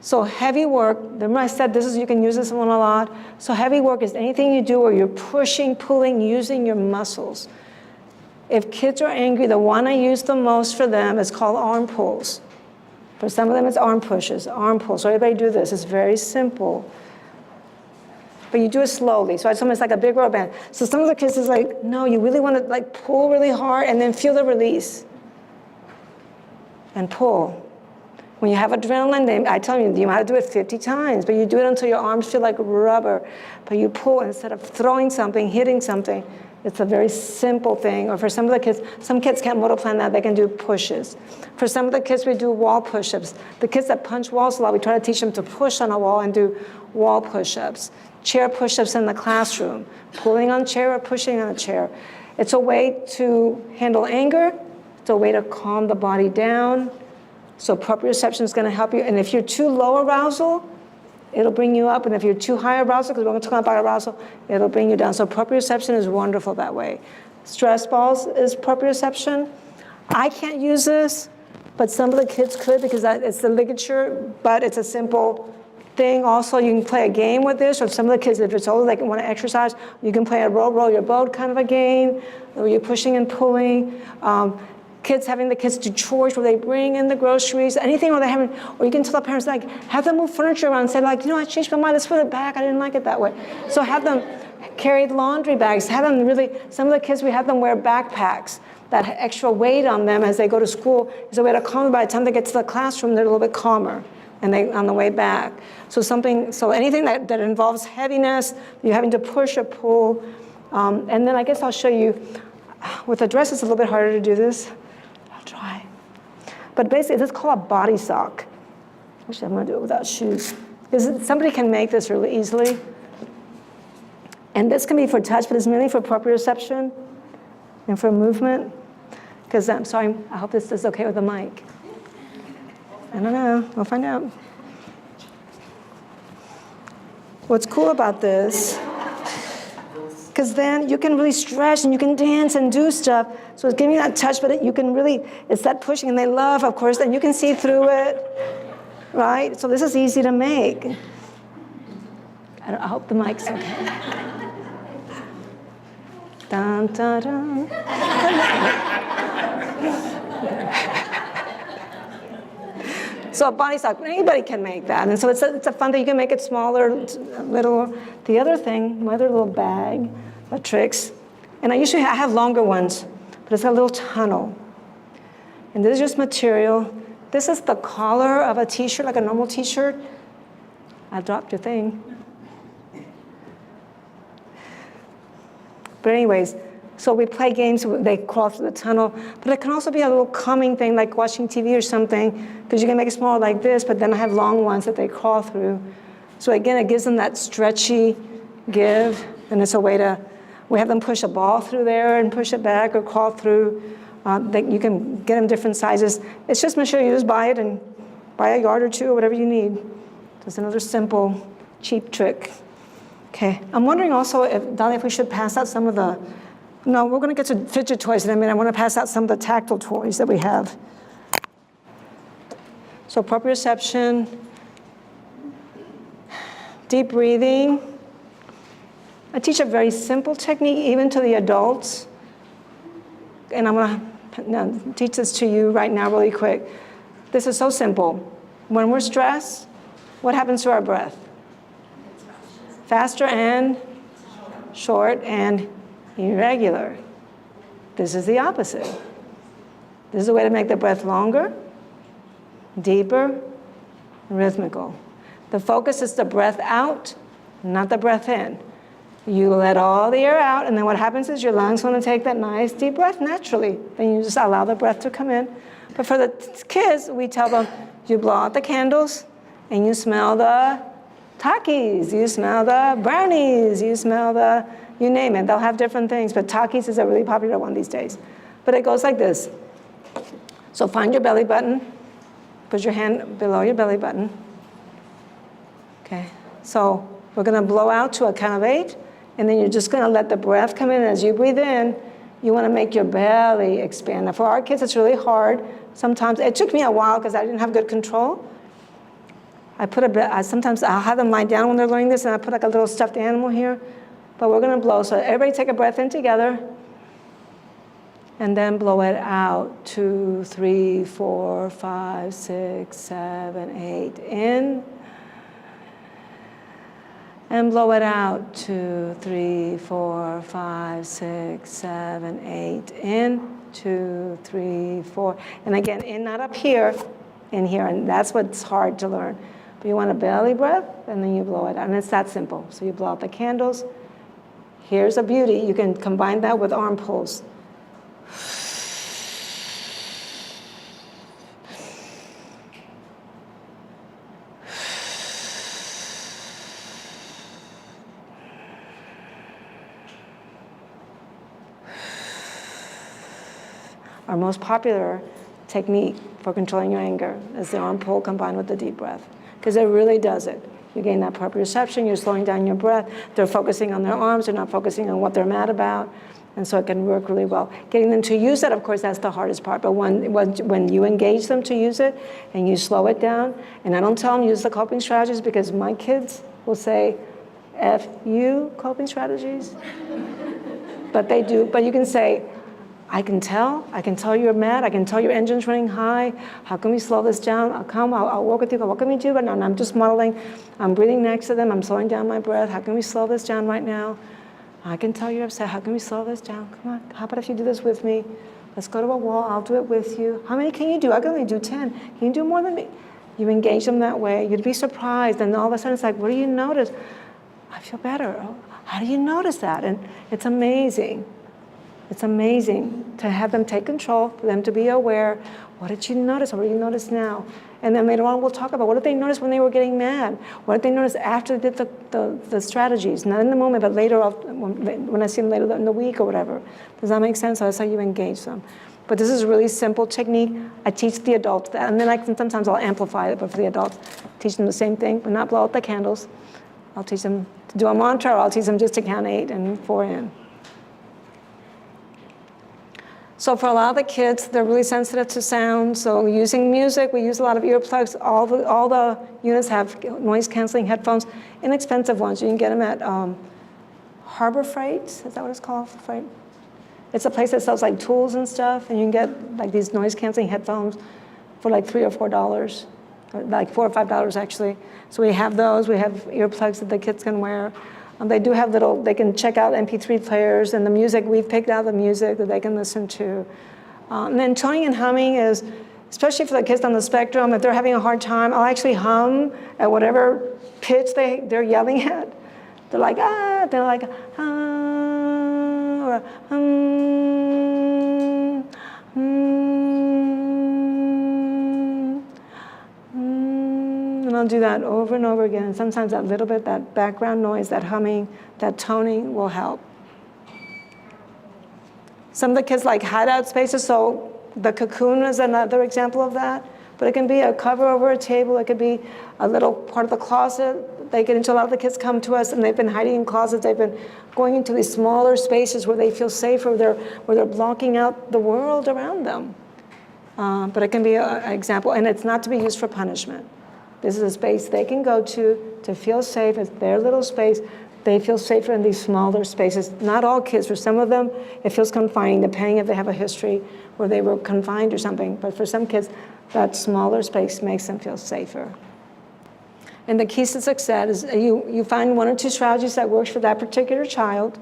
So heavy work, remember I said you can use this one a lot. So heavy work is anything you do where you're pushing, pulling, using your muscles. If kids are angry, the one I use the most for them is called arm pulls. For some of them, it's arm pushes, arm pulls. So everybody do this. It's very simple. But you do it slowly. So it's almost like a big rubber band. So some of the kids is like, no, you really want to like pull really hard and then feel the release. And pull. When you have adrenaline, I tell you, you might do it 50 times, but you do it until your arms feel like rubber. But you pull instead of throwing something, hitting something. It's a very simple thing. Or for some of the kids, some kids can't motor plan that, they can do pushes. For some of the kids, we do wall push-ups. The kids that punch walls a lot, we try to teach them to push on a wall and do wall push-ups. Chair push-ups in the classroom, pulling on a chair or pushing on a chair. It's a way to handle anger. It's a way to calm the body down. So proprioception is going to help you. And if you're too low arousal, it'll bring you up. And if you're too high arousal, because we're going to talk about arousal, it'll bring you down. So proprioception is wonderful that way. Stress balls is proprioception. I can't use this, but some of the kids could because it's the ligature, but it's a simple thing. Also, you can play a game with this, or some of the kids, if it's older, they can want to exercise, you can play a roll your boat kind of a game, where you're pushing and pulling. Kids having the kids do chores where they bring in the groceries, anything where they haven't, or you can tell the parents, like, have them move furniture around and say, like, I changed my mind, let's put it back, I didn't like it that way. So have them carry laundry bags, have them really, some of the kids, we have them wear backpacks. That extra weight on them as they go to school is a way to calm them. By the time they get to the classroom, they're a little bit calmer, and they on the way back. So anything that involves heaviness, you're having to push or pull, and then I guess I'll show you, with a dress it's a little bit harder to do this. Try. But basically, this is called a body sock. Actually, I'm going to do it without shoes. Because somebody can make this really easily. And this can be for touch, but it's mainly for proprioception and for movement. Because I'm sorry, I hope this is okay with the mic. I don't know. We'll find out. What's cool about this, because then you can really stretch and you can dance and do stuff. So it's giving you that touch, but you can really, it's that pushing, and they love, of course, and you can see through it, right? So this is easy to make. I hope the mic's okay. Dun, dun, dun. So a body sock, anybody can make that. And so it's a fun thing. You can make it smaller, little. The other thing, my other little bag of tricks, and I have longer ones, but it's a little tunnel. And this is just material. This is the collar of a t-shirt, like a normal t-shirt. I dropped your thing. But anyways, so we play games, they crawl through the tunnel, but it can also be a little calming thing, like watching TV or something, because you can make it smaller like this, but then I have long ones that they crawl through. So again, it gives them that stretchy give, and it's a way to, we have them push a ball through there and push it back or crawl through. You can get them different sizes. It's just make sure you just buy it and buy a yard or two or whatever you need. Just another simple, cheap trick. Okay, I'm wondering also, Dolly, if we should pass out some of the, no, we're going to get to fidget toys in a minute. I want to pass out some of the tactile toys that we have. So proprioception, deep breathing. I teach a very simple technique even to the adults. And I'm going to teach this to you right now really quick. This is so simple. When we're stressed, what happens to our breath? Faster and short and irregular. This is the opposite. This is a way to make the breath longer, deeper, rhythmical. The focus is the breath out, not the breath in. You let all the air out, and then what happens is your lungs want to take that nice deep breath naturally. Then you just allow the breath to come in. But for the kids, we tell them, you blow out the candles, and you smell the Takis, you smell the brownies, you smell the, you name it. They'll have different things, but Takis is a really popular one these days. But it goes like this. So find your belly button. Put your hand below your belly button. Okay, so we're going to blow out to a count of 8, and then you're just going to let the breath come in. As you breathe in, you want to make your belly expand. Now, for our kids, it's really hard. Sometimes, it took me a while because I didn't have good control. I put a bit, sometimes I'll have them lie down when they're learning this, and I put like a little stuffed animal here. But we're gonna blow. So everybody take a breath in together. And then blow it out. 2, 3, 4, 5, 6, 7, 8. In. And blow it out. 2, 3, 4, 5, 6, 7, 8. In. 2, 3, 4. And again, in, not up here, in here. And that's what's hard to learn. But you want a belly breath, and then you blow it out. And it's that simple. So you blow out the candles. Here's a beauty. You can combine that with arm pulls. Our most popular technique for controlling your anger is the arm pull combined with the deep breath, because it really does it. You gain that proprioception, you're slowing down your breath, they're focusing on their arms, they're not focusing on what they're mad about, and so it can work really well. Getting them to use it, of course, that's the hardest part, but when you engage them to use it and you slow it down, and I don't tell them use the coping strategies because my kids will say, F you coping strategies, but they do, but you can say, I can tell you're mad, I can tell your engine's running high, how can we slow this down? I'll work with you, what can we do? But no, I'm just modeling, I'm breathing next to them, I'm slowing down my breath, how can we slow this down right now? I can tell you're upset, how can we slow this down? Come on, how about if you do this with me? Let's go to a wall, I'll do it with you. How many can you do? I can only do 10. Can you do more than me? You engage them that way, you'd be surprised, and all of a sudden it's like, what do you notice? I feel better. Oh, how do you notice that? And it's amazing. It's amazing to have them take control, for them to be aware. What did you notice? What do you notice now? And then later on, we'll talk about what did they notice when they were getting mad? What did they notice after they did the strategies? Not in the moment, but later, when I see them later in the week or whatever. Does that make sense? So that's how you engage them. But this is a really simple technique. I teach the adults that, and then sometimes I'll amplify it, but for the adults, teach them the same thing, but not blow out the candles. I'll teach them to do a mantra, or I'll teach them just to count 8 and 4 in. So for a lot of the kids, they're really sensitive to sound. So using music, we use a lot of earplugs. All the units have noise-canceling headphones, inexpensive ones. You can get them at Harbor Freight. Is that what it's called? Freight? It's a place that sells like tools and stuff, and you can get like these noise-canceling headphones for like $3 or $4, or like $4 or $5 actually. So we have those. We have earplugs that the kids can wear. They do have they can check out MP3 players and the music. We've picked out the music that they can listen to. And then toning and humming is, especially for the kids on the spectrum, if they're having a hard time, I'll actually hum at whatever pitch they're yelling at. They're like, ah, they're like, ah, or and I'll do that over and over again. And sometimes that little bit, that background noise, that humming, that toning will help. Some of the kids like hideout spaces, so the cocoon is another example of that. But it can be a cover over a table. It could be a little part of the closet. They get into, a lot of the kids come to us and they've been hiding in closets. They've been going into these smaller spaces where they feel safer, where they're blocking out the world around them. But it can be an example, and it's not to be used for punishment. This is a space they can go to feel safe. It's their little space. They feel safer in these smaller spaces. Not all kids. For some of them, it feels confining, depending if they have a history where they were confined or something. But for some kids, that smaller space makes them feel safer. And the keys to success is you find 1 or 2 strategies that works for that particular child.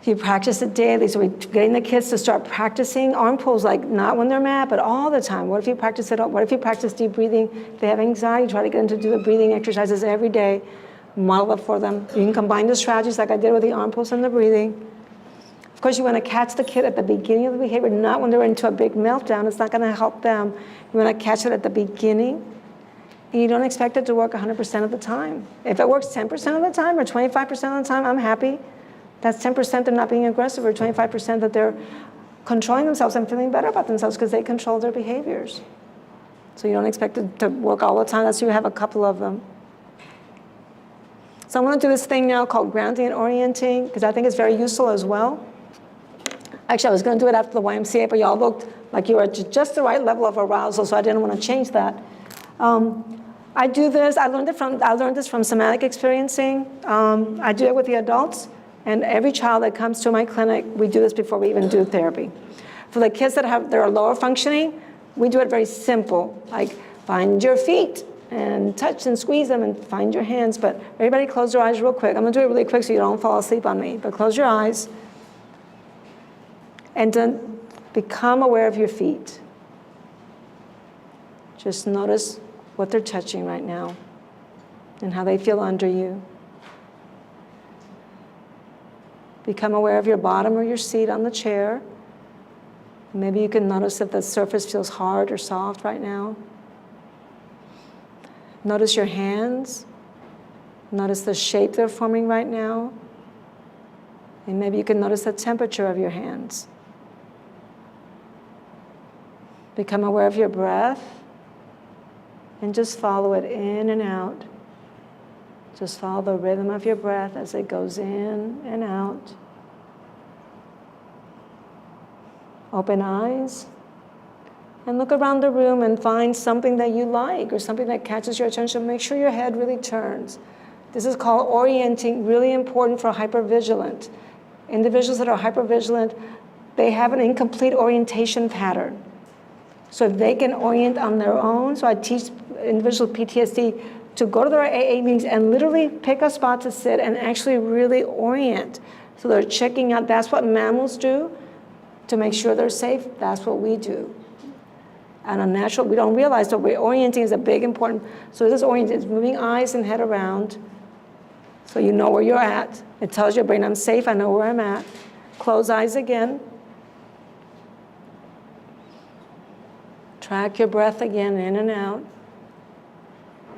You practice it daily. So we're getting the kids to start practicing arm pulls, like not when they're mad, but all the time. What if you practice it? What if you practice deep breathing? If they have anxiety, try to get them to do the breathing exercises every day. Model it for them. You can combine the strategies like I did with the arm pulls and the breathing. Of course, you want to catch the kid at the beginning of the behavior, not when they're into a big meltdown. It's not going to help them. You want to catch it at the beginning. And you don't expect it to work 100% of the time. If it works 10% of the time or 25% of the time, I'm happy. That's 10% they're not being aggressive, or 25% that they're controlling themselves and feeling better about themselves because they control their behaviors. So you don't expect it to work all the time. That's why you have a couple of them. So I'm going to do this thing now called grounding and orienting, because I think it's very useful as well. Actually, I was going to do it after the YMCA, but y'all looked like you were at just the right level of arousal, so I didn't want to change that. I do this, I learned this from somatic experiencing. I do it with the adults, and every child that comes to my clinic, we do this before we even do therapy. For the kids that are lower functioning, we do it very simple, like find your feet and touch and squeeze them and find your hands. But everybody close your eyes real quick. I'm gonna do it really quick so you don't fall asleep on me, but close your eyes. And then become aware of your feet. Just notice what they're touching right now and how they feel under you. Become aware of your bottom or your seat on the chair. Maybe you can notice if the surface feels hard or soft right now. Notice your hands. Notice the shape they're forming right now. And maybe you can notice the temperature of your hands. Become aware of your breath. And just follow it in and out. Just follow the rhythm of your breath as it goes in and out. Open eyes. And look around the room and find something that you like or something that catches your attention. Make sure your head really turns. This is called orienting, really important for hypervigilant. Individuals that are hypervigilant, they have an incomplete orientation pattern. So if they can orient on their own, so I teach individuals with PTSD to go to their AA meetings and literally pick a spot to sit and actually really orient. So they're checking out, that's what mammals do to make sure they're safe, that's what we do. And unnatural, we don't realize that orienting is a big important, so this is orienting, it's moving eyes and head around so you know where you're at. It tells your brain, I'm safe, I know where I'm at. Close eyes again. Track your breath again, in and out.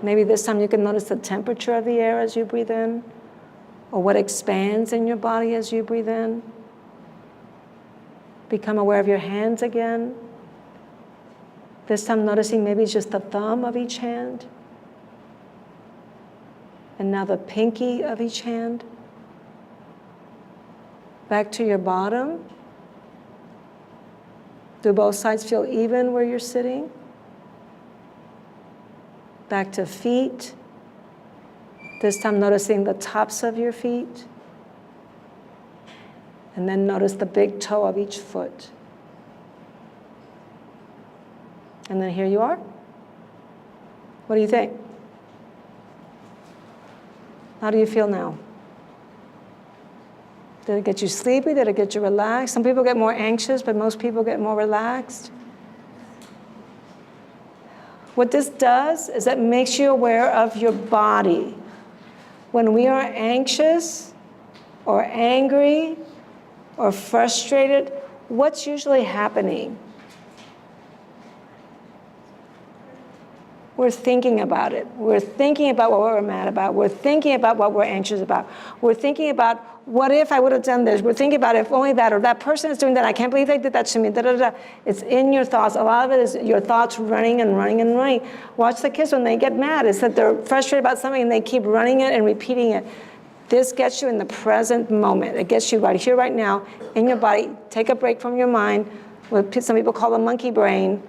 Maybe this time you can notice the temperature of the air as you breathe in, or what expands in your body as you breathe in. Become aware of your hands again. This time noticing maybe it's just the thumb of each hand. And now the pinky of each hand. Back to your bottom. Do both sides feel even where you're sitting? Back to feet. This time noticing the tops of your feet. And then notice the big toe of each foot. And then here you are. What do you think? How do you feel now? Did it get you sleepy? Did it get you relaxed? Some people get more anxious, but most people get more relaxed. What this does is it makes you aware of your body. When we are anxious or angry or frustrated, what's usually happening? We're thinking about it. We're thinking about what we're mad about. We're thinking about what we're anxious about. We're thinking about, what if I would have done this? We're thinking about if only that, or that person is doing that. I can't believe they did that to me. Da, da, da. It's in your thoughts. A lot of it is your thoughts running and running and running. Watch the kids when they get mad. It's that they're frustrated about something and they keep running it and repeating it. This gets you in the present moment. It gets you right here, right now, in your body. Take a break from your mind, what some people call the monkey brain,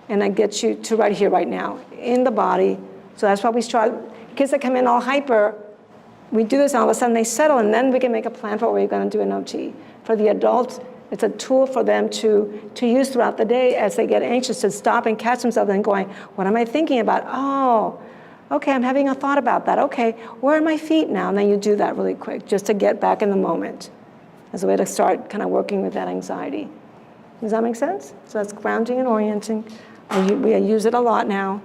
and that gets you to right here, right now, in the body. So that's why we start. Kids that come in all hyper, we do this and all of a sudden they settle, and then we can make a plan for what we're going to do in OT. For the adults, it's a tool for them to use throughout the day as they get anxious, to stop and catch themselves and going, what am I thinking about? Oh, okay, I'm having a thought about that. Okay, where are my feet now? And then you do that really quick just to get back in the moment as a way to start kind of working with that anxiety. Does that make sense? So that's grounding and orienting. We use it a lot now.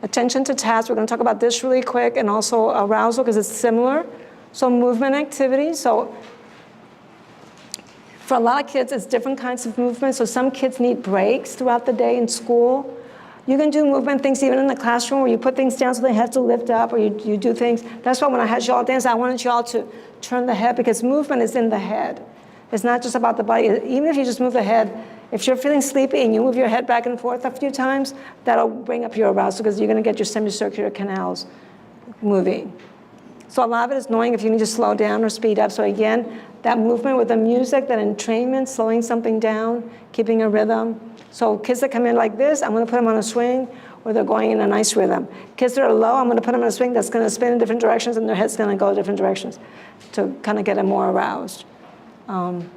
Attention to task, we're going to talk about this really quick, and also arousal because it's similar. So movement activity. So for a lot of kids, it's different kinds of movement. So some kids need breaks throughout the day in school. You can do movement things even in the classroom where you put things down so they have to lift up, or you do things. That's why when I had you all dance, I wanted you all to turn the head, because movement is in the head. It's not just about the body. Even if you just move the head, if you're feeling sleepy and you move your head back and forth a few times, that'll bring up your arousal because you're going to get your semicircular canals moving. So a lot of it is knowing if you need to slow down or speed up. So again, that movement with the music, that entrainment, slowing something down, keeping a rhythm. So kids that come in like this, I'm going to put them on a swing. or they're going in a nice rhythm. Kids that are low, I'm going to put them in a swing that's going to spin in different directions and their head's going to go different directions to kind of get them more aroused. And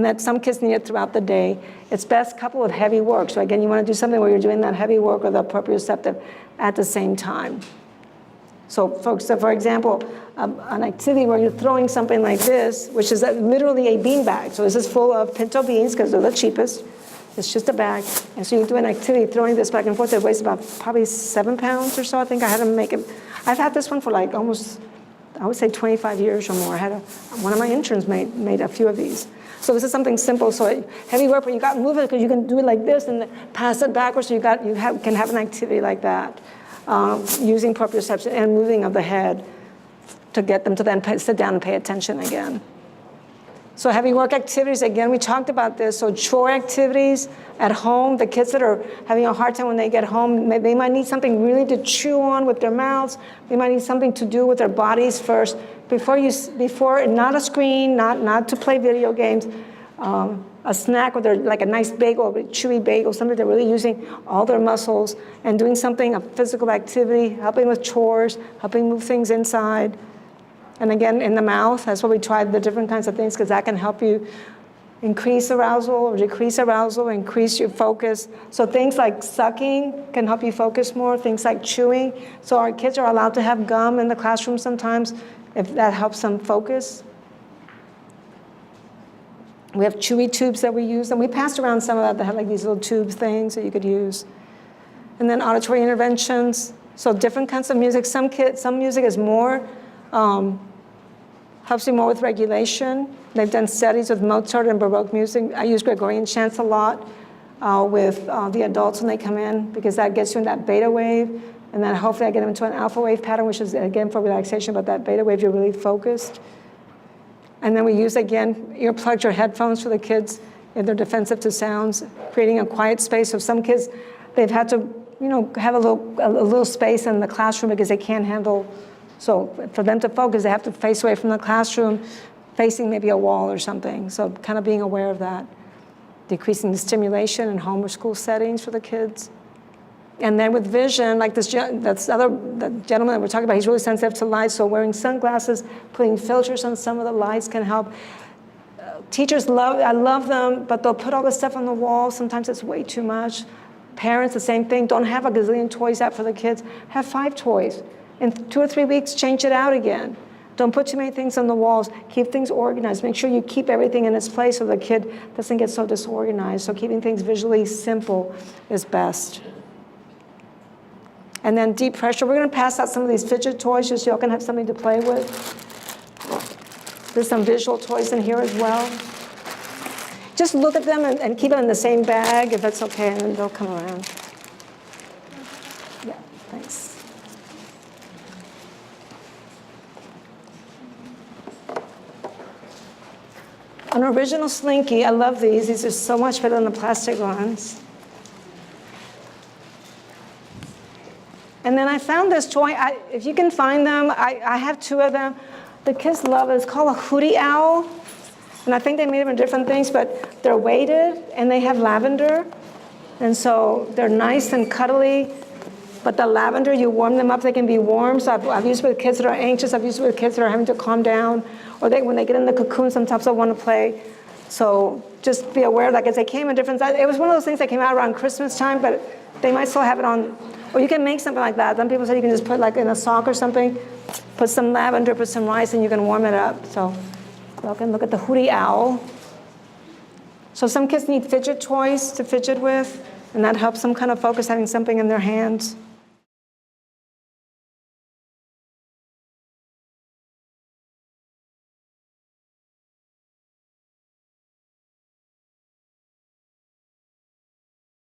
that some kids need it throughout the day. It's best coupled with heavy work. So again, you want to do something where you're doing that heavy work or the proprioceptive at the same time. So for example, an activity where you're throwing something like this, which is literally a bean bag. So this is full of pinto beans because they're the cheapest. It's just a bag. And so you do an activity throwing this back and forth that weighs about probably 7 pounds or so. I think I had to make it. I've had this one for like almost, I would say 25 years or more. I had one of my interns made a few of these. So this is something simple. So heavy work, but you got to move it because you can do it like this and pass it backwards. So you can have an activity like that, using proprioception and moving of the head to get them to then sit down and pay attention again. So heavy work activities, again, we talked about this. So chore activities at home, the kids that are having a hard time when they get home, they might need something really to chew on with their mouths. They might need something to do with their bodies first. Before not a screen, not to play video games, a snack or like a nice bagel, a chewy bagel, something they're really using all their muscles and doing something, a physical activity, helping with chores, helping move things inside. And again, in the mouth, that's why we tried the different kinds of things, because that can help you increase arousal or decrease arousal, increase your focus. So things like sucking can help you focus more, things like chewing. So our kids are allowed to have gum in the classroom sometimes if that helps them focus. We have chewy tubes that we use, and we passed around some of that have like these little tube things that you could use. And then auditory interventions, so different kinds of music. Some music is more, helps you more with regulation. They've done studies with Mozart and Baroque music. I use Gregorian chants a lot with the adults when they come in, because that gets you in that beta wave, and then hopefully I get them into an alpha wave pattern, which is again for relaxation, but that beta wave, you're really focused. And then we use, again, earplugs or headphones for the kids if they're defensive to sounds, creating a quiet space. So some kids, they've had to, have a little space in the classroom because they can't handle. So for them to focus, they have to face away from the classroom, facing maybe a wall or something. So kind of being aware of that. Decreasing the stimulation in home or school settings for the kids. And then with vision, like the gentleman that we're talking about, he's really sensitive to light, so wearing sunglasses, putting filters on some of the lights can help. Teachers I love them, but they'll put all this stuff on the wall. Sometimes it's way too much. Parents, the same thing. Don't have a gazillion toys out for the kids. Have 5 toys. In 2 or 3 weeks, change it out again. Don't put too many things on the walls. Keep things organized. Make sure you keep everything in its place so the kid doesn't get so disorganized. So keeping things visually simple is best. And then deep pressure. We're going to pass out some of these fidget toys just so y'all can have something to play with. There's some visual toys in here as well. Just look at them and keep them in the same bag if that's okay, and then they'll come around. Yeah, thanks. An original Slinky. I love these. These are so much better than the plastic ones. And then I found this toy. If you can find them, I have 2 of them. The kids love it. It's called a hootie owl. And I think they made them in different things, but they're weighted, and they have lavender. And so they're nice and cuddly. But the lavender, you warm them up, they can be warm. So I've used it with kids that are anxious. I've used it with kids that are having to calm down. Or when they get in the cocoon, sometimes they'll want to play. So just be aware, like as they came in different sizes. It was one of those things that came out around Christmas time, but they might still have it on. Or you can make something like that. Some people say you can just put like in a sock or something, put some lavender, put some rice, and you can warm it up. So you can look at the hootie owl. So some kids need fidget toys to fidget with, and that helps them kind of focus, having something in their hands.